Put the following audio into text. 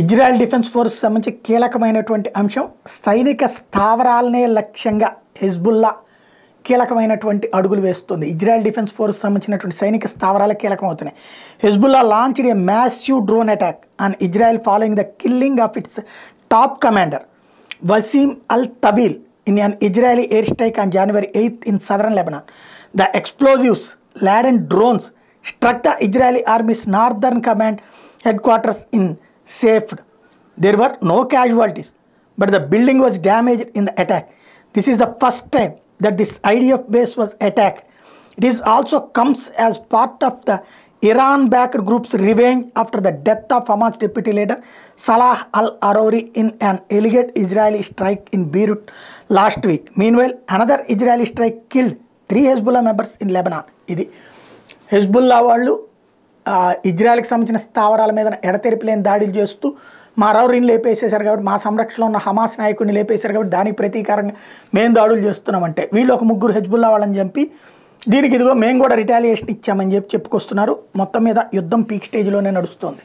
Israel defence force సంబంధించి కీలకమైనటువంటి అంశం సైనిక స్థావరాలనే లక్ష్యంగా హెజ్బుల్లా కీలకమైనటువంటి అడుగులు వేస్తుంది. ఇజ్రాయెల్ డిఫెన్స్ ఫోర్స్ సంబంధించినటువంటి సైనిక స్థావరాలు కీలకమవుతున్నాయి. Hezbollah launched a massive drone attack on Israel following the killing of its top commander Wasim al Tabil in an Israeli airstrike on January 8th in southern Lebanon. The explosives laden drones struck the Israeli Army's northern command headquarters in Safed. There were no casualties, but the building was damaged in the attack. This is the first time that this IDF base was attacked. It is also comes as part of the Iran-backed group's revenge after the death of Hamas deputy leader Salah al-Arouri in an alleged Israeli strike in Beirut last week. Meanwhile, another Israeli strike killed 3 Hezbollah members in Lebanon. ఇది Hezbollah వాళ్ళు ఇజ్రాయెల్కి సంబంధించిన స్థావరాల మీద ఎడతెరిపిలేని దాడులు చేస్తూ మా అరౌరీని లేపేసేశారు కాబట్టి, మా సంరక్షణలో ఉన్న హమాస్ నాయకుడిని లేపేశారు కాబట్టి దానికి ప్రతీకారంగా మేము దాడులు చేస్తున్నామంటే, వీళ్ళు ఒక 3 హెజ్బుల్లా వాళ్ళని చంపి దీనికి ఇదిగో మేము కూడా రిటాలియేషన్ ఇచ్చామని చెప్పుకొస్తున్నారు. మొత్తం మీద యుద్ధం పీక్ స్టేజ్లోనే నడుస్తుంది.